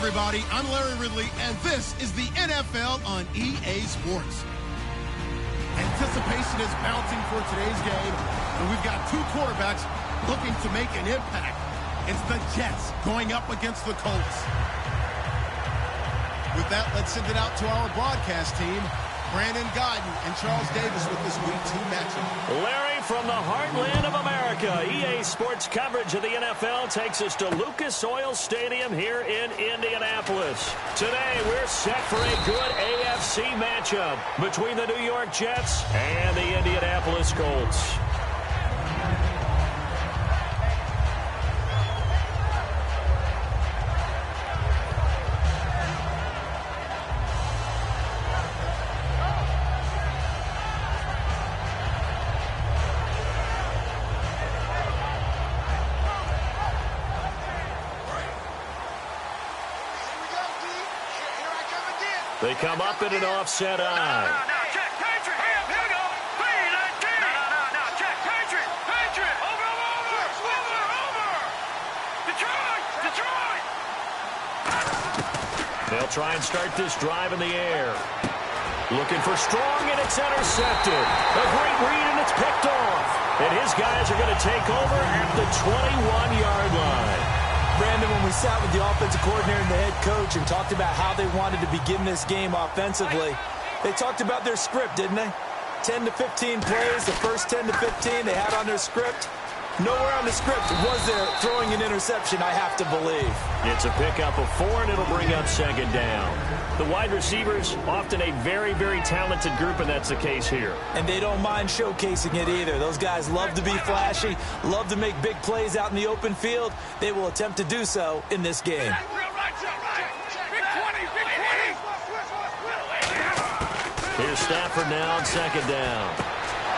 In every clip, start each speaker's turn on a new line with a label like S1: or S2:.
S1: everybody. I'm Larry Ridley, and this is the NFL on EA Sports. Anticipation is mounting for today's game, and we've got two quarterbacks looking to make an impact. It's the Jets going up against the Colts. With that, let's send it out to our broadcast team. Brandon Godden and Charles Davis with this Week 2 matchup.
S2: Larry, from the heartland of America, EA Sports coverage of the NFL takes us to Lucas Oil Stadium here in Indianapolis. Today, we're set for a good AFC matchup between the New York Jets and the Indianapolis Colts. They come up in an offset eye.
S3: Check, Patriot. Here we go. No, check, Patriot. Over. Detroit.
S2: They'll try and start this drive in the air. Looking for strong, and it's intercepted. A great read, and it's picked off. And his guys are going to take over at the 21-yard line.
S4: Brandon, when we sat with the offensive coordinator and the head coach and talked about how they wanted to begin this game offensively, they talked about their script, didn't they? 10 to 15 plays, the first 10 to 15 they had on their script. Nowhere on the script was there throwing an interception, I have to believe.
S2: It's a pickup of 4, and it'll bring up second down. The wide receivers, often a very, very talented group, and that's the case here.
S4: And they don't mind showcasing it either. Those guys love to be flashy, love to make big plays out in the open field. They will attempt to do so in this game.
S2: Here's Stafford now on second down.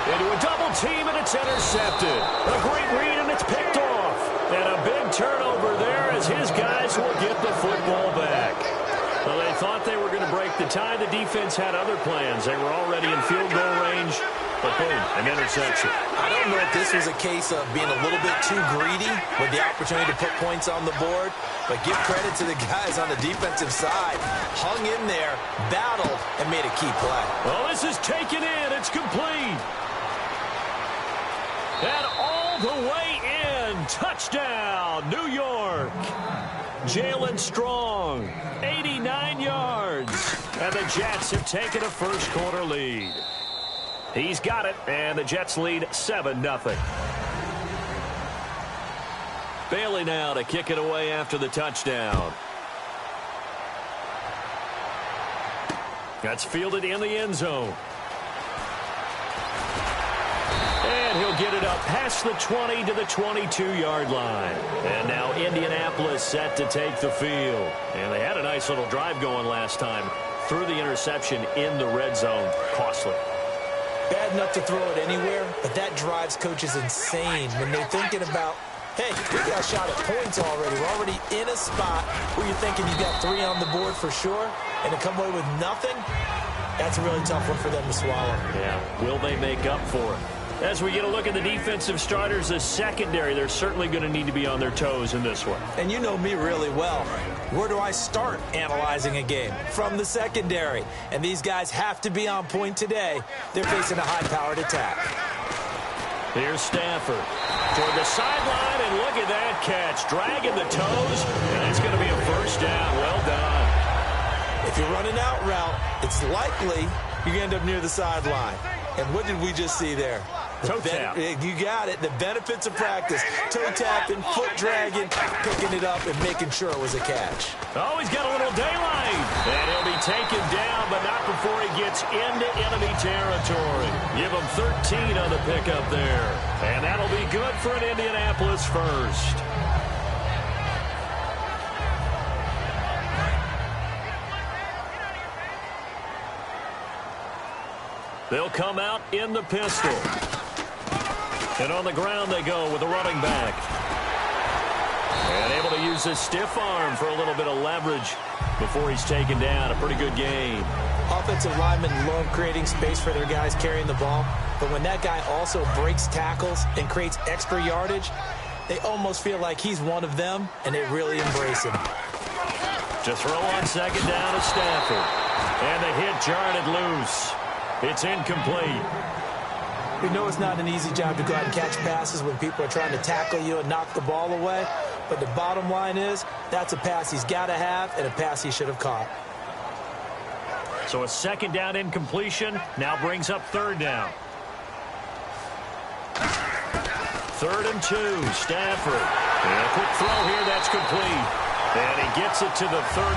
S2: Into a double team, and it's intercepted. A great read, and it's picked off. And a big turnover there as his guys will get the football back. Well, they thought they were going to break the tie. The defense had other plans. They were already in field goal range. But boom, an interception.
S4: I don't know if this was a case of being a little bit too greedy with the opportunity to put points on the board. But give credit to the guys on the defensive side. Hung in there, battled, and made a key play.
S2: Well, this is taken in. It's complete. And all the way in. Touchdown, New York. Jalen Strong, 89 yards. And the Jets have taken a first-quarter lead. He's got it, and the Jets lead 7-0. Bailey now to kick it away after the touchdown. That's fielded in the end zone. And he'll get it up past the 20 to the 22-yard line. And now Indianapolis set to take the field. And they had a nice little drive going last time. Threw the interception in the red zone. Costly.
S4: Bad enough to throw it anywhere, but that drives coaches insane when they're thinking about, hey, we got a shot at points already. We're already in a spot where you're thinking you got 3 on the board for sure, and to come away with nothing, that's a really tough one for them to swallow.
S2: Yeah, will they make up for it? As we get a look at the defensive starters, the secondary, they're certainly going to need to be on their toes in this one.
S4: And you know me really well. Where do I start analyzing a game? From the secondary. And these guys have to be on point today. They're facing a high-powered attack.
S2: Here's Stafford toward the sideline, and look at that catch. Dragging the toes, and it's going to be a first down. Well done.
S4: If you're running out route, it's likely you're going to end up near the sideline. And what did we just see there?
S2: Toe tap.
S4: You got it. The benefits of practice. Toe tapping, foot dragging, picking it up, and making sure it was a catch.
S2: Oh, he's got a little daylight. And he'll be taken down, but not before he gets into enemy territory. Give him 13 on the pickup there. And that'll be good for an Indianapolis first. They'll come out in the pistol. And on the ground they go with the running back. And able to use his stiff arm for a little bit of leverage before he's taken down. A pretty good game.
S4: Offensive linemen love creating space for their guys carrying the ball. But when that guy also breaks tackles and creates extra yardage, they almost feel like he's one of them, and they really embrace him.
S2: To throw on second down to Stafford. And the hit jarred it loose. It's incomplete.
S4: We know it's not an easy job to go out and catch passes when people are trying to tackle you and knock the ball away. But the bottom line is, that's a pass he's got to have and a pass he should have caught.
S2: So a second down incompletion now brings up third down. 3rd and 2, Stafford. And a quick throw here, that's complete. And he gets it to the 34,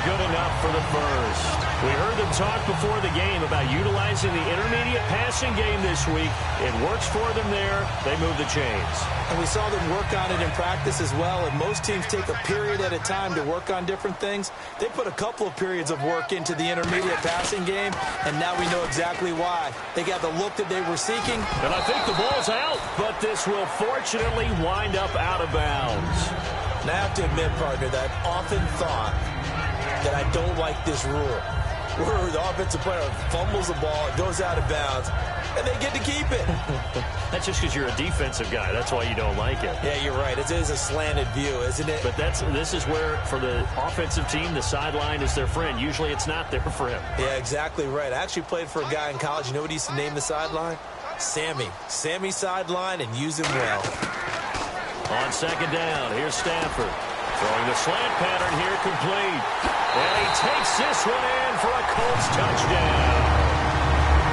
S2: good enough for the first. We heard them talk before the game about utilizing the intermediate passing game this week. It works for them there. They move the chains.
S4: And we saw them work on it in practice as well, and most teams take a period at a time to work on different things. They put a couple of periods of work into the intermediate passing game, and now we know exactly why. They got the look that they were seeking.
S2: And I think the ball's out, but this will fortunately wind up out of bounds.
S4: And I have to admit, partner, that I've often thought that I don't like this rule, where the offensive player fumbles the ball, it goes out of bounds, and they get to keep it.
S2: That's just because you're a defensive guy. That's why you don't like it.
S4: Yeah, you're right. It is a slanted view, isn't it?
S2: But this is where, for the offensive team, the sideline is their friend. Usually it's not there for him.
S4: Yeah, exactly right. I actually played for a guy in college. You know what he used to name the sideline? Sammy. Sammy sideline, and use him well.
S2: On second down, here's Stafford. Throwing the slant pattern here, complete. And he takes this one in for a Colts touchdown.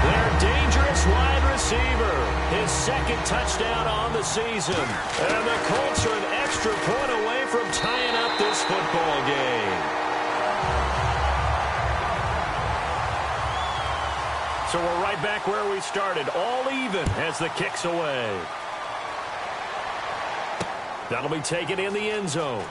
S2: Their dangerous wide receiver. His second touchdown on the season. And the Colts are an extra point away from tying up this football game. So we're right back where we started. All even as the kick's away. That'll be taken in the end zone.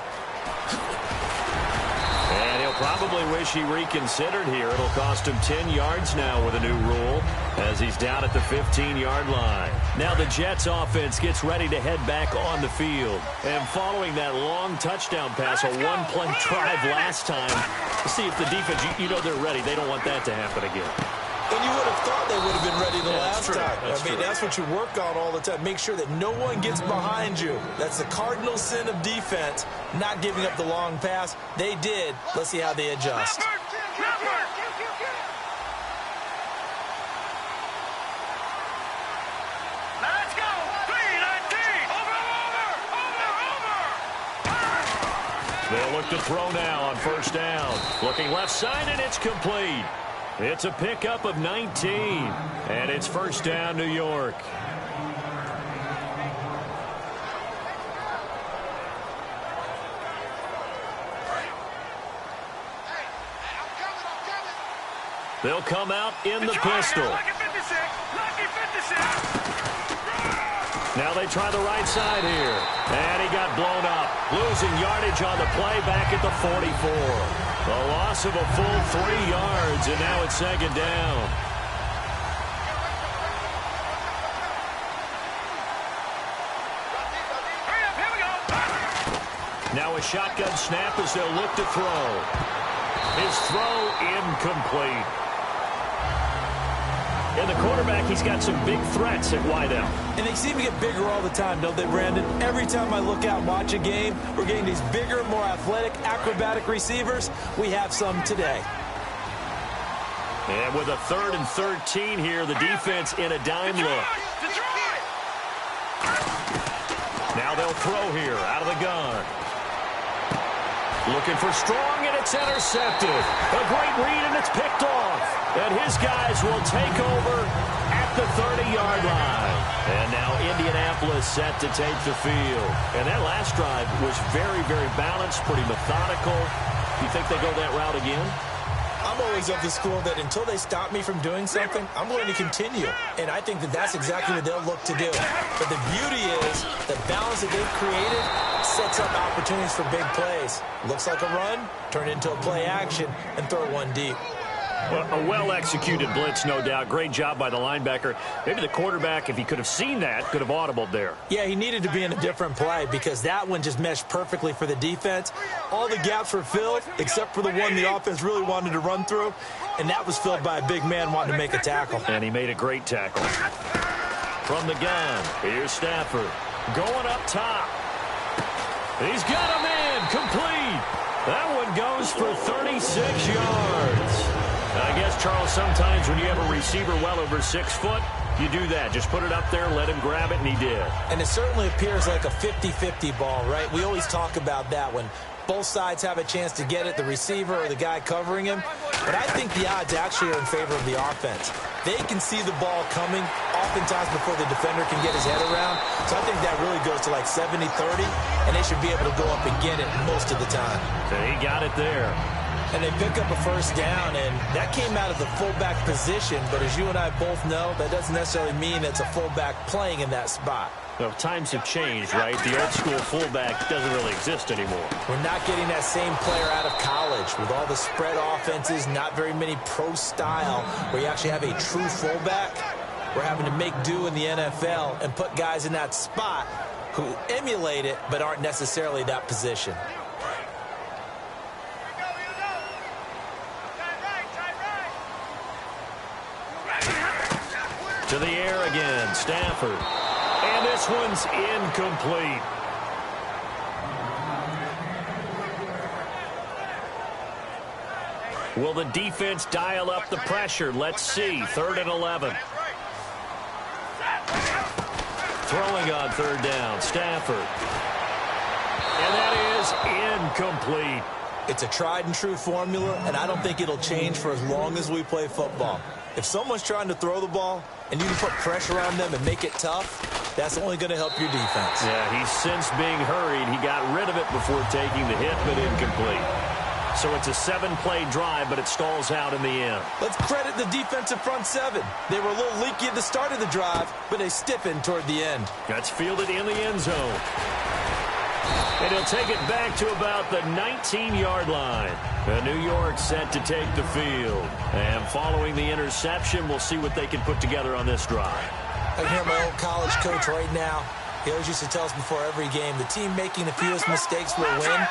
S2: And he'll probably wish he reconsidered here. It'll cost him 10 yards now with a new rule as he's down at the 15-yard line. Now the Jets offense gets ready to head back on the field. And following that long touchdown pass, a one-play drive last time, to see if the defense, you know they're ready. They don't want that to happen again.
S4: And you would have thought they would have been ready the last time. I mean, that's what you work on all the time. Make sure that no one gets behind you. That's the cardinal sin of defense, not giving up the long pass. They did. Let's see how they adjust.
S3: Let's go. 3-19. Over.
S2: They'll look to throw now on first down. Looking left side, and it's complete. It's a pickup of 19, and it's first down, New York. They'll come out in the pistol. Now they try the right side here, and he got blown up. Losing yardage on the play back at the 44. A loss of a full 3 yards, and now it's second down. Now a shotgun snap as they'll look to throw. His throw incomplete. And the quarterback, he's got some big threats at wideout.
S4: And they seem to get bigger all the time, don't they, Brandon? Every time I look out and watch a game, we're getting these bigger, more athletic, acrobatic receivers. We have some today.
S2: And with a 3rd and 13 here, the defense in a dime look. Now they'll throw here out of the gun. Looking for strong, and it's intercepted. A great read, and it's picked off. And his guys will take over at the 30-yard line. And now Indianapolis set to take the field. And that last drive was very, very balanced, pretty methodical. Do you think they go that route again?
S4: I'm always of the school that until they stop me from doing something, I'm going to continue. And I think that that's exactly what they'll look to do. But the beauty is the balance that they've created sets up opportunities for big plays. Looks like a run, turn into a play action, and throw one deep.
S2: Well, a well-executed blitz, no doubt. Great job by the linebacker. Maybe the quarterback, if he could have seen that, could have audibled there.
S4: Yeah, he needed to be in a different play because that one just meshed perfectly for the defense. All the gaps were filled except for the one the offense really wanted to run through, and that was filled by a big man wanting to make a tackle.
S2: And he made a great tackle. From the gun, here's Stafford. Going up top. He's got a man complete. That one goes for 36 yards. I guess, Charles, sometimes when you have a receiver well over 6 foot, you do that. Just put it up there, let him grab it, and he did.
S4: And it certainly appears like a 50-50 ball, right? We always talk about that when both sides have a chance to get it, the receiver or the guy covering him. But I think the odds actually are in favor of the offense. They can see the ball coming oftentimes before the defender can get his head around. So I think that really goes to like 70-30, and they should be able to go up and get it most of the time.
S2: So he got it there.
S4: And they pick up a first down, and that came out of the fullback position. But as you and I both know, that doesn't necessarily mean it's a fullback playing in that spot.
S2: Well, times have changed, right? The old school fullback doesn't really exist anymore.
S4: We're not getting that same player out of college with all the spread offenses, not very many pro style where you actually have a true fullback. We're having to make do in the NFL and put guys in that spot who emulate it but aren't necessarily that position.
S2: To the air again, Stafford. And this one's incomplete. Will the defense dial up the pressure? Let's see. 3rd and 11. Throwing on 3rd down, Stafford. And that is incomplete.
S4: It's a tried and true formula, and I don't think it'll change for as long as we play football. If someone's trying to throw the ball and you can put pressure on them and make it tough, that's only going to help your defense.
S2: Yeah, he's since being hurried. He got rid of it before taking the hit, but incomplete. So it's a 7-play drive, but it stalls out in the end.
S4: Let's credit the defensive front 7. They were a little leaky at the start of the drive, but they stiffened toward the end.
S2: That's fielded in the end zone. And he'll take it back to about the 19-yard line. New York set to take the field. And following the interception, we'll see what they can put together on this drive.
S4: I can hear my old college coach right now. He always used to tell us before every game, the team making the fewest mistakes will win.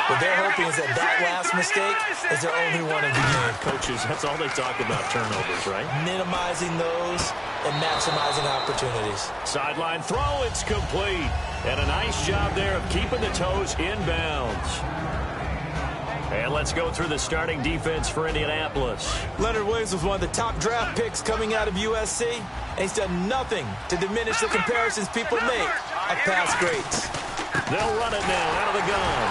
S4: What they're hoping is that that last mistake is their only one of the game.
S2: Coaches, that's all they talk about, turnovers, right?
S4: Minimizing those and maximizing opportunities.
S2: Sideline throw, it's complete. And a nice job there of keeping the toes in bounds. And let's go through the starting defense for Indianapolis.
S4: Leonard Williams was one of the top draft picks coming out of USC, and he's done nothing to diminish the comparisons people make of past greats.
S2: They'll run it now out of the gun.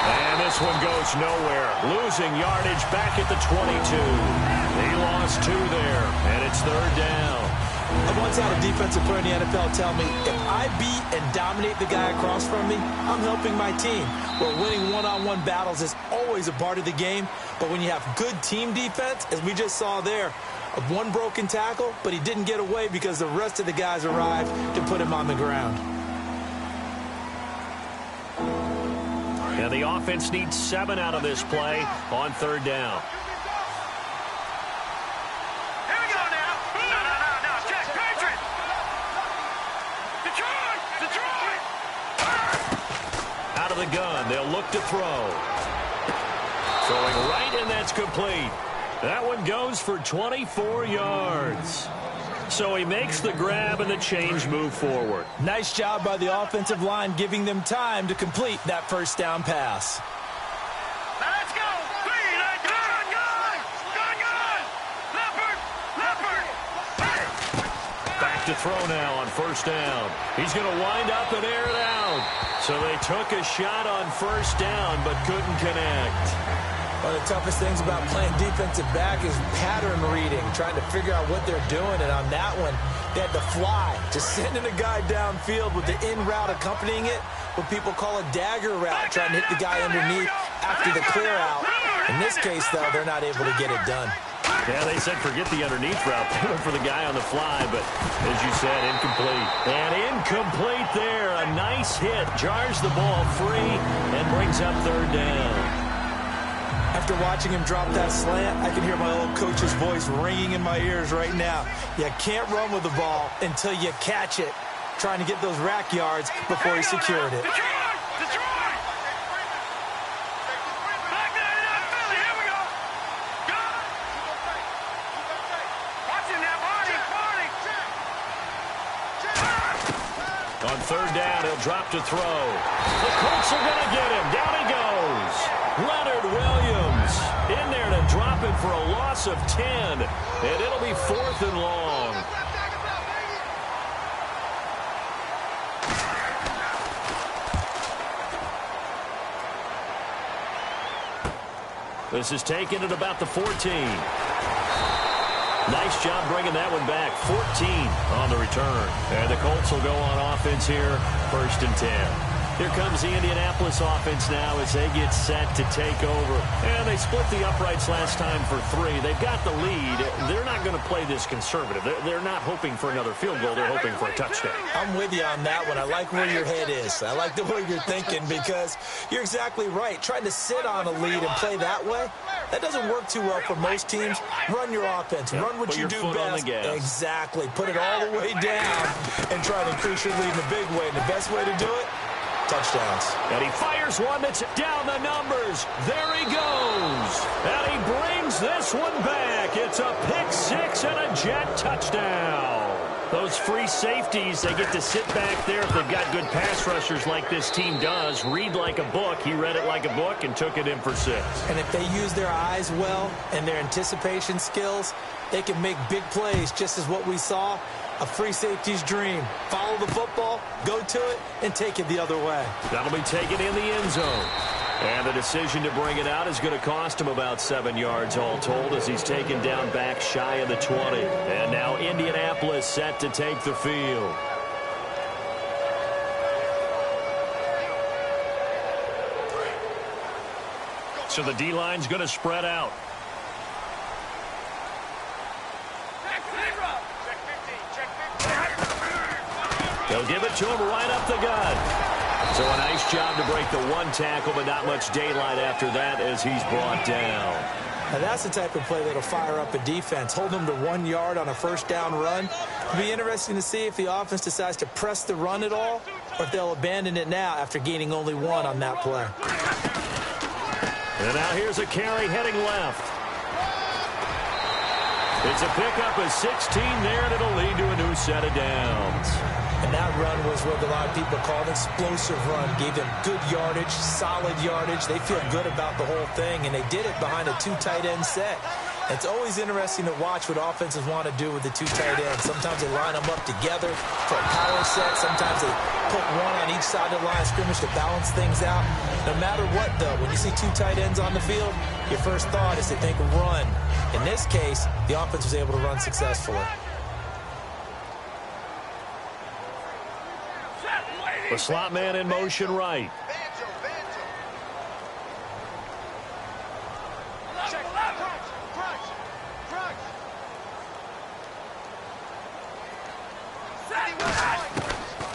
S2: And this one goes nowhere. Losing yardage back at the 22. He lost 2 there, and it's 3rd down.
S4: I once had a defensive player in the NFL tell me, if I beat and dominate the guy across from me, I'm helping my team. Well, winning one-on-one battles is always a part of the game, but when you have good team defense, as we just saw there, one broken tackle, but he didn't get away because the rest of the guys arrived to put him on the ground.
S2: And the offense needs 7 out of this play on 3rd down.
S3: Here we go now. No. Check. Patriot. Detroit.
S2: Out of the gun. They'll look to throw. Throwing right, and that's complete. That one goes for 24 yards. So he makes the grab and the change move forward.
S4: Nice job by the offensive line giving them time to complete that first down pass.
S3: Now let's go. Leopard.
S2: Back to throw now on 1st down. He's going to wind up and air it out. So they took a shot on 1st down but couldn't connect.
S4: One of the toughest things about playing defensive back is pattern reading, trying to figure out what they're doing. And on that one, they had to fly, just sending a guy downfield with the in route accompanying it, what people call a dagger route, trying to hit the guy underneath after the clear out. In this case, though, they're not able to get it done.
S2: Yeah, they said forget the underneath route. They went for the guy on the fly, but as you said, incomplete. And incomplete there. A nice hit. Jars the ball free and brings up 3rd down.
S4: After watching him drop that slant, I can hear my old coach's voice ringing in my ears right now. You can't run with the ball until you catch it. Trying to get those rack yards before he secured it.
S3: Detroit! Back there in Philly, here we go. Watching that, Barney.
S2: On On third down, he'll drop to throw. The Colts are going to get him. Down he goes. Leonard Williams in there to drop it for a loss of 10. And it'll be 4th and long. This is taken at about the 14. Nice job bringing that one back. 14 on the return. And the Colts will go on offense here. 1st and 10. Here comes the Indianapolis offense now as they get set to take over. And they split the uprights last time for 3. They've got the lead. They're not going to play this conservative. They're not hoping for another field goal. They're hoping for a touchdown.
S4: I'm with you on that one. I like where your head is. I like the way you're thinking because you're exactly right. Trying to sit on a lead and play that way, that doesn't work too well for most teams. Run your offense.
S2: Yep.
S4: Run what
S2: Put
S4: you
S2: your
S4: do
S2: foot on
S4: best.
S2: the gas.
S4: Exactly. Put it all the way down and try to increase your lead in a big way. And the best way to do it, touchdowns.
S2: And he fires one that's down the numbers. There he goes. And he brings this one back. It's a pick 6 and a Jet touchdown. Those free safeties, they get to sit back there if they've got good pass rushers like this team does. Read like a book. He read it like a book and took it in for 6.
S4: And if they use their eyes well and their anticipation skills, they can make big plays, just as what we saw. A free safety's dream. Follow the football, go to it, and take it the other way.
S2: That'll be taken in the end zone. And the decision to bring it out is going to cost him about 7 yards all told as he's taken down back shy of the 20. And now Indianapolis set to take the field. So the D-line's going to spread out. They'll give it to him right up the gut. So a nice job to break the 1 tackle, but not much daylight after that as he's brought down.
S4: Now that's the type of play that'll fire up a defense. Hold them to 1 yard on a first down run. It'll be interesting to see if the offense decides to press the run at all or if they'll abandon it now after gaining only 1 on that play.
S2: And now here's a carry heading left. It's a pickup of 16 there, and it'll lead to a new set of downs.
S4: And that run was what a lot of people call an explosive run. Gave them good yardage, solid yardage. They feel good about the whole thing, and they did it behind a 2 tight end set. It's always interesting to watch what offenses want to do with the 2 tight ends. Sometimes they line them up together for a power set. Sometimes they put 1 on each side of the line of scrimmage to balance things out. No matter what, though, when you see 2 tight ends on the field, your first thought is to think run. In this case, the offense was able to run successfully.
S2: The slot man in motion right.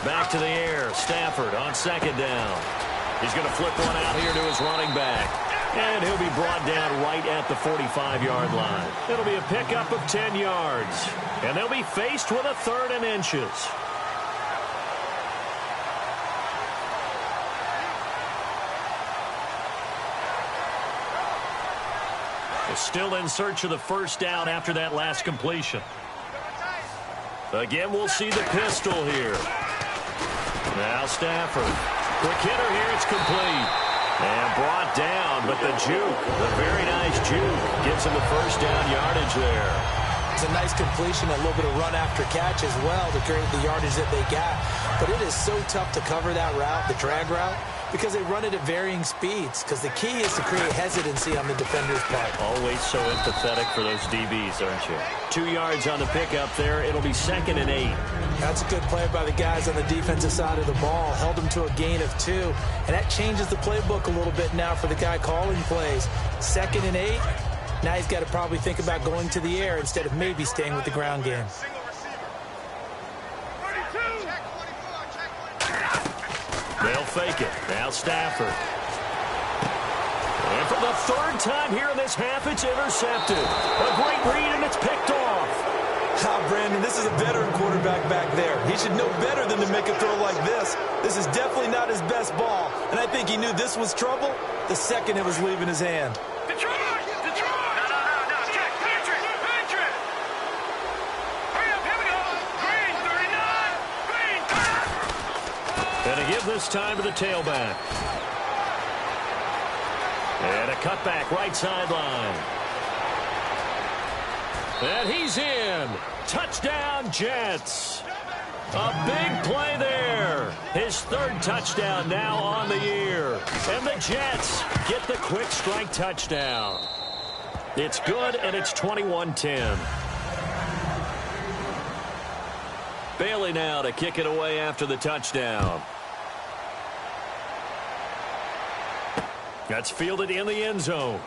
S2: Back to the air. Stafford on 2nd down. He's going to flip one out here to his running back. And he'll be brought down right at the 45-yard line. It'll be a pickup of 10 yards. And they'll be faced with a 3rd and inches. Still in search of the first down after that last completion. Again, we'll see the pistol here. Now Stafford. Quick hitter here. It's complete. And brought down, but the juke, the very nice juke, gives him the first down yardage there.
S4: It's a nice completion, a little bit of run after catch as well to create the yardage that they got. But it is so tough to cover that route, the drag route, because they run it at varying speeds. Because the key is to create hesitancy on the defender's part.
S2: Always so empathetic for those DBs, aren't you? 2 yards on the pickup there. It'll be 2nd and 8.
S4: That's a good play by the guys on the defensive side of the ball. Held them to a gain of 2. And that changes the playbook a little bit now for the guy calling plays. 2nd and 8. Now he's got to probably think about going to the air instead of maybe staying with the ground game.
S2: They'll fake it. Now Stafford. And for the 3rd time here in this half, it's intercepted. A great read, and it's picked off.
S4: Brandon, this is a veteran quarterback back there. He should know better than to make a throw like this. This is definitely not his best ball, and I think he knew this was trouble the second it was leaving his hand.
S2: give this time to the tailback. And a cutback right sideline. And he's in. Touchdown, Jets. A big play there. His third touchdown now on the year. And the Jets get the quick strike touchdown. It's good, and it's 21-10. Bailey now to kick it away after the touchdown. That's fielded in the end zone.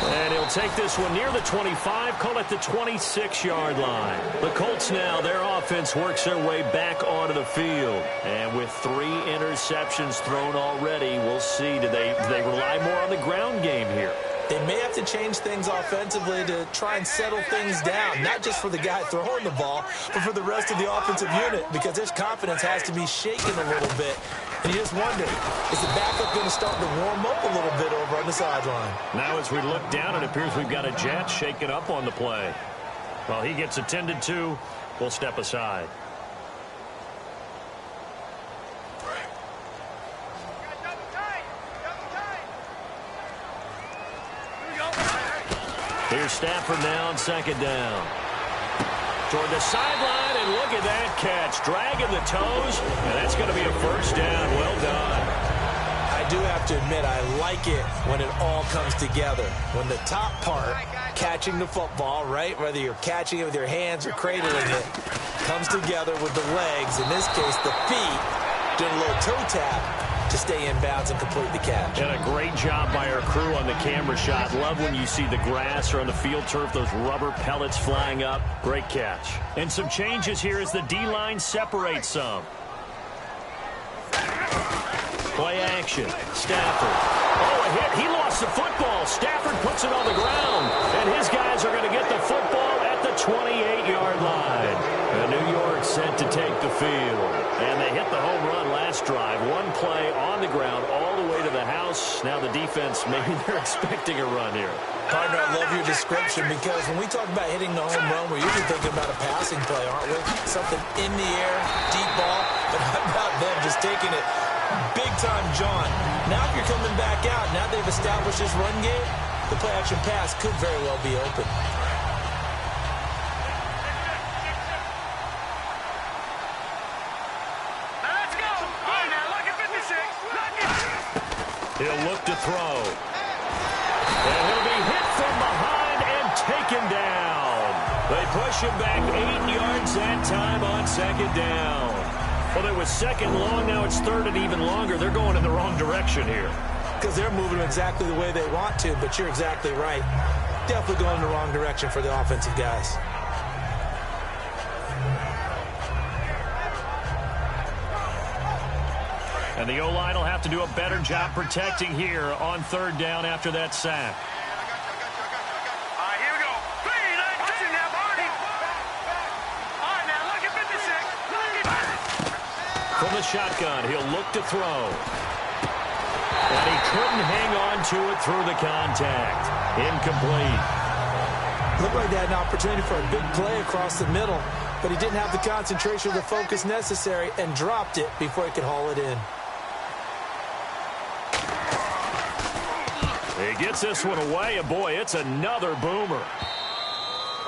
S2: And he'll take this one near the 25, call it the 26-yard line. The Colts now, their offense works their way back onto the field. And with 3 interceptions thrown already, we'll see. Do they rely more on the ground game here?
S4: They may have to change things offensively to try and settle things down, not just for the guy throwing the ball, but for the rest of the offensive unit, because his confidence has to be shaken a little bit. And you just wonder, is the backup going to start to warm up a little bit over on the sideline?
S2: Now as we look down, it appears we've got a Jet shaken up on the play. While he gets attended to, we'll step aside. Here's Stafford now on second down. Toward the sideline, and look at that catch. Dragging the toes, and that's going to be a first down. Well done.
S4: I do have to admit, I like it when it all comes together. When the top part, catching the football, right, whether you're catching it with your hands or cradling it, comes together with the legs, in this case the feet, doing a little toe tap to stay in bounds and complete the catch.
S2: And a great job by our crew on the camera shot. Love when you see the grass or on the field turf, those rubber pellets flying up. Great catch. And some changes here as the D-line separates some. Play action. Stafford. Oh, a hit. He lost the football. Stafford puts it on the ground. And his guys are going to get the football at the 28-yard line. And New York set to take the field. And they hit the home run last drive. One play on the ground all the way to the house. Now the defense, maybe they're expecting a run here.
S4: Partner, I love your description, because when we talk about hitting the home run, we're usually thinking about a passing play, aren't we? Something in the air, deep ball. But how about them just taking it big-time, John? Now if you're coming back out, now they've established this run game, the play-action pass could very well be open.
S2: He'll look to throw. And he'll be hit from behind and taken down. They push him back 8 yards that time on second down. Well, it was second long. Now it's third and even longer. They're going in the wrong direction here.
S4: Because they're moving exactly the way they want to, but you're exactly right. Definitely going in the wrong direction for the offensive guys.
S2: And the O-line will have to do a better job protecting here on third down after that sack.
S3: All right, here we go. Please, listen now, Barney. All right, now, look at 56.
S2: From the shotgun, he'll look to throw. And he couldn't hang on to it through the contact. Incomplete.
S4: Looked like they had an opportunity for a big play across the middle, but he didn't have the concentration or the focus necessary and dropped it before he could haul it in.
S2: He gets this one away, and boy, it's another boomer.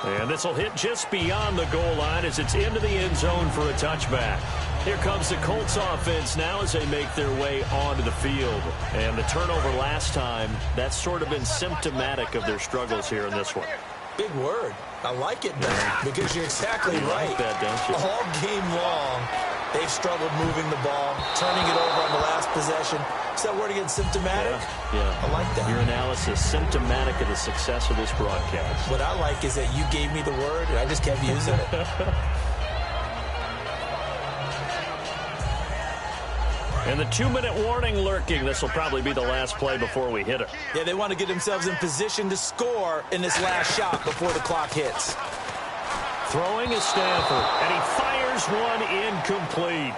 S2: And this will hit just beyond the goal line as it's into the end zone for a touchback. Here comes the Colts offense now as they make their way onto the field. And the turnover last time, that's sort of been symptomatic of their struggles here in this one.
S4: Big word. I like it now, because you're exactly right.
S2: Like that, don't you?
S4: All game long, they've struggled moving the ball, turning it over on the last possession. Is that word again, symptomatic?
S2: Yeah.
S4: I like that.
S2: Your analysis, symptomatic of the success of this broadcast.
S4: What I like is that you gave me the word, and I just kept using it.
S2: And the 2-minute warning lurking. This will probably be the last play before we hit it.
S4: Yeah, they want to get themselves in position to score in this last shot before the clock hits.
S2: Throwing is Stafford, and he fires one incomplete.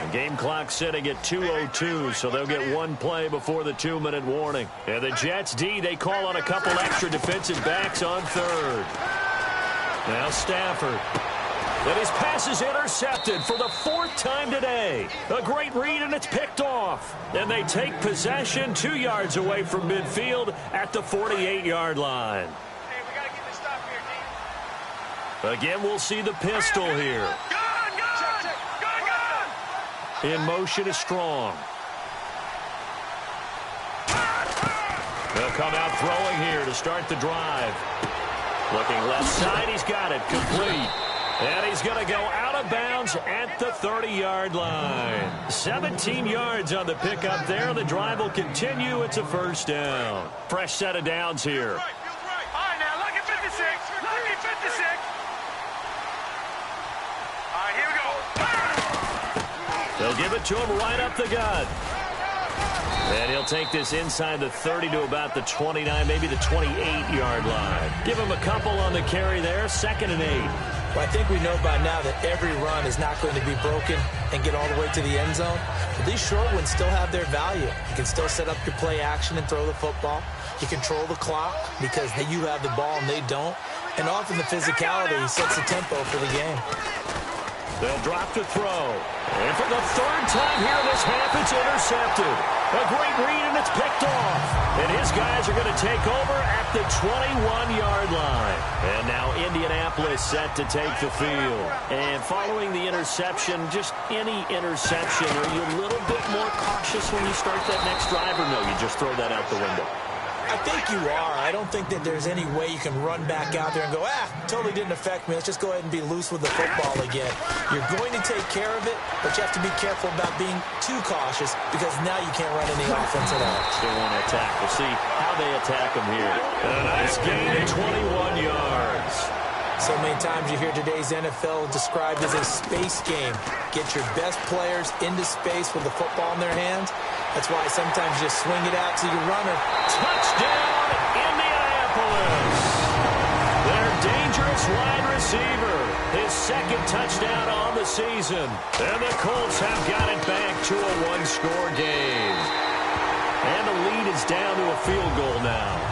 S2: The game clock sitting at 2:02, so they'll get one play before the 2-minute warning. And the Jets D, they call on a couple extra defensive backs on third. Now Stafford. And his pass is intercepted for the 4th time today. A great read, and it's picked off. And they take possession 2 yards away from midfield at the 48-yard line.
S3: Hey, we got to get this stop here, D.
S2: Again, we'll see the pistol here. In motion is Strong. They'll come out throwing here to start the drive. Looking left side, he's got it, complete. And he's going to go out of bounds at the 30-yard line. 17 yards on the pickup there. The drive will continue. It's a first down. Fresh set of downs here.
S3: All right, now, look at 56. Look at 56. All right, here we go.
S2: They'll give it to him right up the gut. And he'll take this inside the 30 to about the 29, maybe the 28-yard line. Give him a couple on the carry there. 2nd and 8.
S4: Well, I think we know by now that every run is not going to be broken and get all the way to the end zone. But these short ones still have their value. You can still set up your play action and throw the football. You control the clock because you have the ball and they don't. And often the physicality sets the tempo for the game.
S2: They'll drop to throw. And for the 3rd time here in this half, it's intercepted. A great read, and it's picked off. And his guys are going to take over at the 21-yard line. And now Indianapolis set to take the field. And following the interception, just any interception, are you a little bit more cautious when you start that next drive, or no, you just throw that out the window?
S4: I think you are. I don't think that there's any way you can run back out there and go, totally didn't affect me. Let's just go ahead and be loose with the football again. You're going to take care of it, but you have to be careful about being too cautious because now you can't run any offense at all.
S2: Still want to attack. We'll see how they attack them here. A nice gain at 21 yards.
S4: So many times you hear today's NFL described as a space game. Get your best players into space with the football in their hands. That's why sometimes you just swing it out to your runner.
S2: Touchdown, Indianapolis. Their dangerous wide receiver. His 2nd touchdown on the season. And the Colts have got it back to a 1-score game. And the lead is down to a field goal now.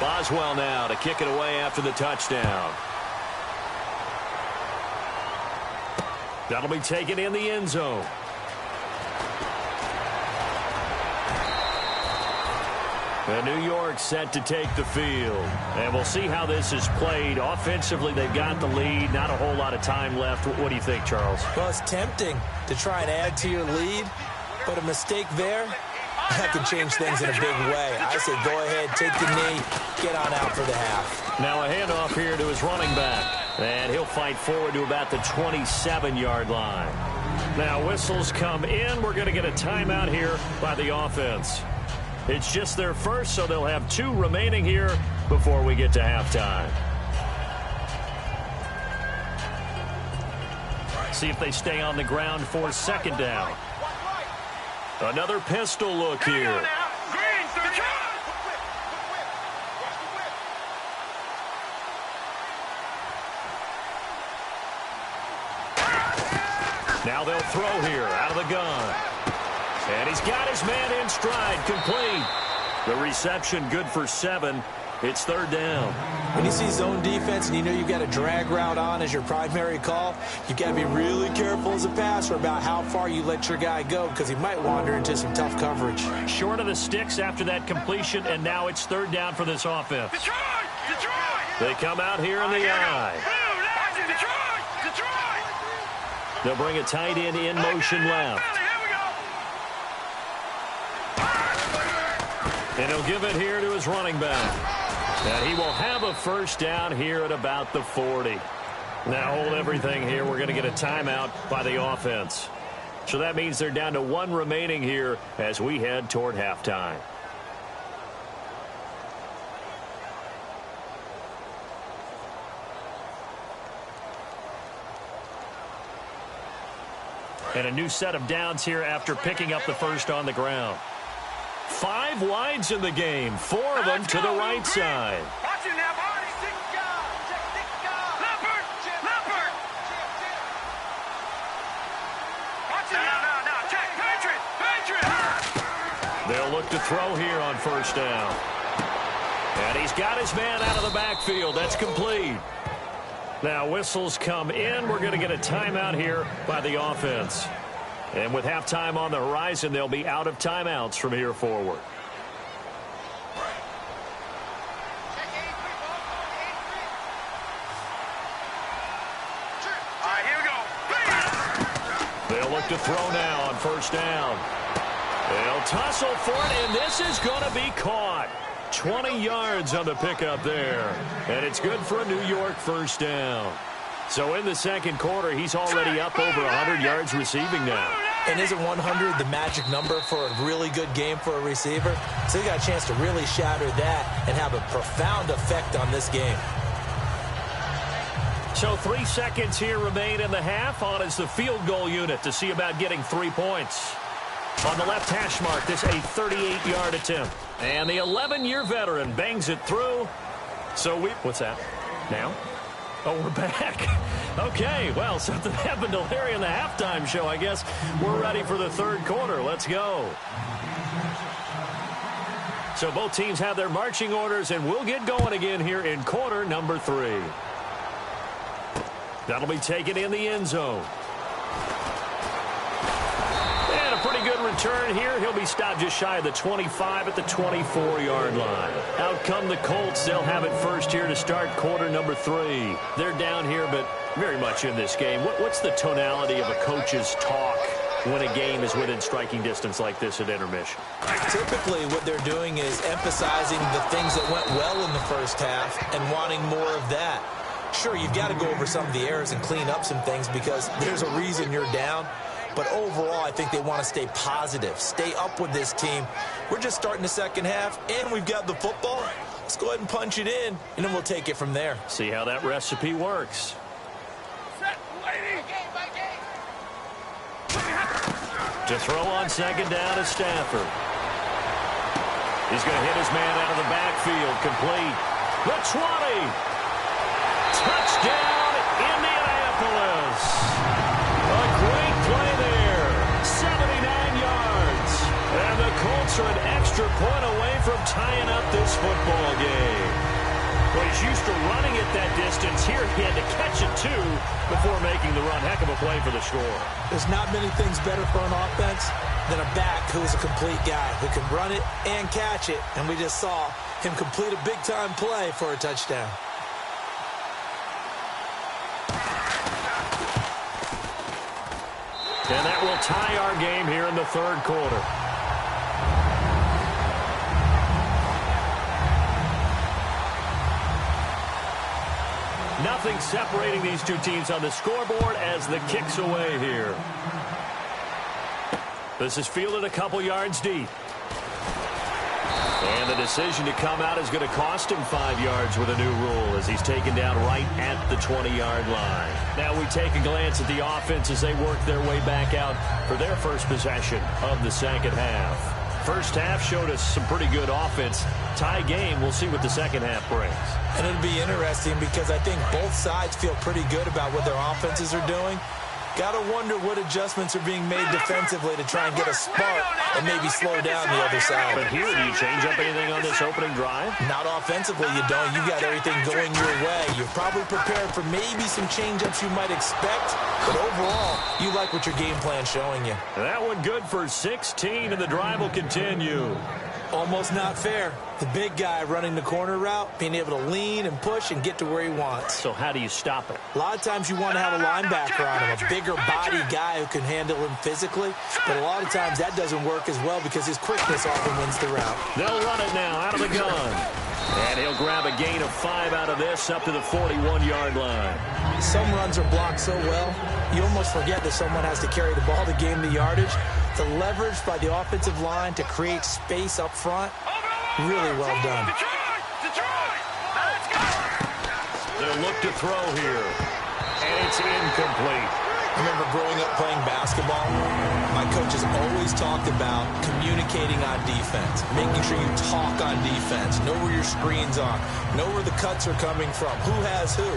S2: Boswell now to kick it away after the touchdown. That'll be taken in the end zone. And New York set to take the field. And we'll see how this is played. Offensively, they've got the lead. Not a whole lot of time left. What do you think, Charles?
S4: Well, it's tempting to try and add to your lead, but a mistake there, that can change things in a big way. I say go ahead, take the knee, get on out for the half.
S2: Now a handoff here to his running back. And he'll fight forward to about the 27-yard line. Now whistles come in. We're going to get a timeout here by the offense. It's just their first, so they'll have 2 remaining here before we get to halftime. See if they stay on the ground for 2nd down. Another pistol look here. Now they'll throw here out of the gun. And he's got his man in stride, complete. The reception good for 7. It's 3rd down.
S4: When you see zone defense and you know you've got a drag route on as your primary call, you've got to be really careful as a passer about how far you let your guy go because he might wander into some tough coverage.
S2: Short of the sticks after that completion, and now it's 3rd down for this offense.
S3: Detroit! Detroit!
S2: They come out here in the eye.
S3: Detroit! Detroit!
S2: They'll bring a tight end in motion left. And he'll give it here to his running back. And he will have a first down here at about the 40. Now hold everything here. We're going to get a timeout by the offense. So that means they're down to 1 remaining here as we head toward halftime. And a new set of downs here after picking up the first on the ground. 5 wides in the game, 4 of them to the right side.
S3: Watch it now, Barney. Leopard! Leopard! Watch it now. No. Check. Patriot!
S2: They'll look to throw here on 1st down. And he's got his man out of the backfield. That's complete. Now whistles come in. We're going to get a timeout here by the offense. And with halftime on the horizon, they'll be out of timeouts from here forward. They'll look to throw now on first down. They'll tussle for it, and this is going to be caught. 20 yards on the pickup there. And it's good for a New York first down. So in the second quarter, he's already up over 100 yards receiving now.
S4: And isn't 100 the magic number for a really good game for a receiver? So he got a chance to really shatter that and have a profound effect on this game.
S2: So 3 seconds here remain in the half. On is the field goal unit to see about getting 3 points. On the left hash mark, this a 38-yard attempt. And the 11-year veteran bangs it through. So what's that? Now? Oh, we're back. Okay, well, something happened to Larry in the halftime show. I guess we're ready for the third quarter. Let's go. So both teams have their marching orders, and we'll get going again here in quarter number 3. That'll be taken in the end zone. And a pretty good return here. He'll be stopped just shy of the 25 at the 24-yard line. Out come the Colts. They'll have it first here to start quarter number 3. They're down here, but very much in this game. What's the tonality of a coach's talk when a game is within striking distance like this at intermission?
S4: Typically, what they're doing is emphasizing the things that went well in the first half and wanting more of that. Sure, you've got to go over some of the errors and clean up some things because there's a reason you're down. But overall, I think they want to stay positive, stay up with this team. We're just starting the second half, and we've got the football. Let's go ahead and punch it in, and then we'll take it from there.
S2: See how that recipe works. To throw on second down is Stafford. He's going to hit his man out of the backfield, complete. The 20. Touchdown, Indianapolis. A great play there. 79 yards. And the Colts are an extra point away from tying up this football game. Well, he's used to running it that distance. Here he had to catch it, too, before making the run. Heck of a play for the score.
S4: There's not many things better for an offense than a back who's a complete guy who can run it and catch it. And we just saw him complete a big-time play for a touchdown.
S2: And that will tie our game here in the third quarter. Nothing separating these two teams on the scoreboard as the kick's away here. This is fielded a couple yards deep. And the decision to come out is going to cost him 5 yards with a new rule as he's taken down right at the 20-yard line. Now we take a glance at the offense as they work their way back out for their first possession of the second half. First half showed us some pretty good offense. Tie game, we'll see what the second half brings.
S4: And it'll be interesting because I think both sides feel pretty good about what their offenses are doing. Got to wonder what adjustments are being made defensively to try and get a spark and maybe slow down the other side.
S2: But here, do you change up anything on this opening drive?
S4: Not offensively, you don't. You got everything going your way. You're probably prepared for maybe some change-ups you might expect, but overall, you like what your game plan's showing you.
S2: That one good for 16, and the drive will continue.
S4: Almost not fair. The big guy running the corner route, being able to lean and push and get to where he wants.
S2: So how do you stop it?
S4: A lot of times you want to have a linebacker on him, a bigger body guy who can handle him physically. But a lot of times that doesn't work as well because his quickness often wins the route.
S2: They'll run it now out of the gun. And he'll grab a gain of 5 out of this up to the 41-yard line.
S4: Some runs are blocked so well, you almost forget that someone has to carry the ball to gain the yardage. The leverage by the offensive line to create space up front, really well done.
S2: They'll look to throw here, and it's incomplete.
S4: I remember growing up playing basketball, my coaches always talked about communicating on defense, making sure you talk on defense, know where your screens are, know where the cuts are coming from, who has who.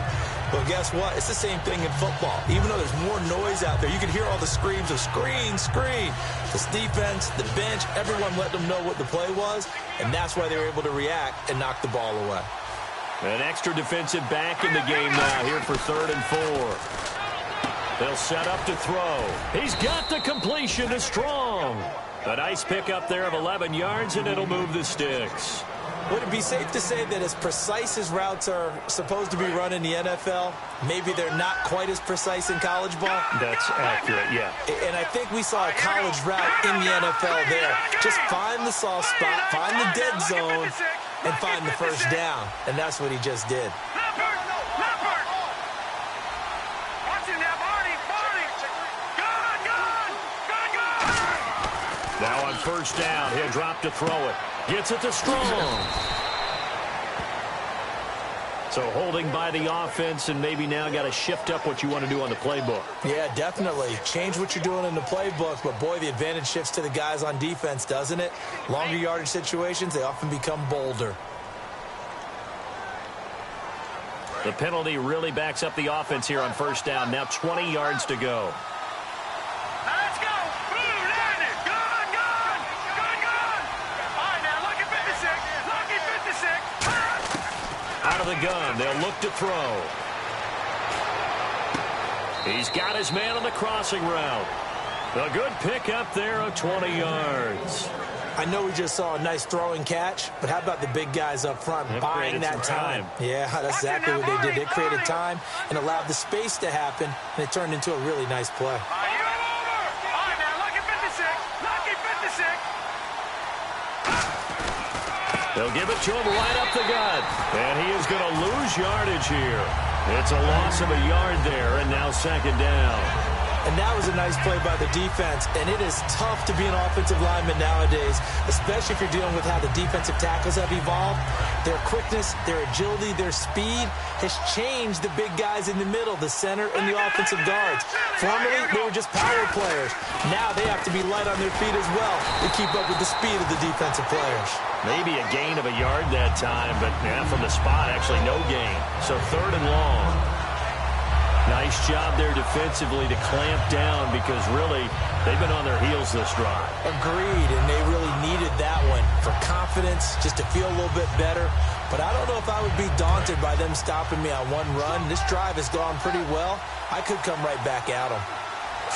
S4: Well, guess what? It's the same thing in football. Even though there's more noise out there, you can hear all the screams of screen, screen. This defense, the bench, everyone let them know what the play was, and that's why they were able to react and knock the ball away.
S2: An extra defensive back in the game now here for 3rd and 4. They'll set up to throw. He's got the completion to Strong. A nice pickup there of 11 yards, and it'll move the sticks.
S4: Would it be safe to say that as precise as routes are supposed to be run in the NFL, maybe they're not quite as precise in college ball?
S2: That's accurate, yeah.
S4: And I think we saw a college route in the NFL there. Just find the soft spot, find the dead zone, and find the first down. And that's what he just did.
S2: Now on first down, he'll drop to throw it. Gets it to Strong. So holding by the offense, and maybe now got to shift up what you want to do on the playbook.
S4: Yeah, definitely. Change what you're doing in the playbook, but boy, the advantage shifts to the guys on defense, doesn't it? Longer yardage situations, they often become bolder.
S2: The penalty really backs up the offense here on first down. Now 20 yards to go. Out of the gun, they'll look to throw. He's got his man on the crossing route. A good pickup there of 20 yards.
S4: I know we just saw a nice throwing catch, but how about the big guys up front buying that time? Yeah, that's exactly what they did. They created time and allowed the space to happen, and it turned into a really nice play.
S2: They'll give it to him right up the gut. And he is going to lose yardage here. It's a loss of a yard there, and now 2nd down.
S4: And that was a nice play by the defense, and it is tough to be an offensive lineman nowadays, especially if you're dealing with how the defensive tackles have evolved. Their quickness, their agility, their speed has changed the big guys in the middle, the center, and the offensive guards. Formerly, they were just power players. Now they have to be light on their feet as well to keep up with the speed of the defensive players.
S2: Maybe a gain of a yard that time, but yeah, from the spot, actually no gain. So 3rd and long. Nice job there defensively to clamp down because really they've been on their heels this drive.
S4: Agreed, and they really needed that one for confidence, just to feel a little bit better. But I don't know if I would be daunted by them stopping me on one run. This drive has gone pretty well. I could come right back at them.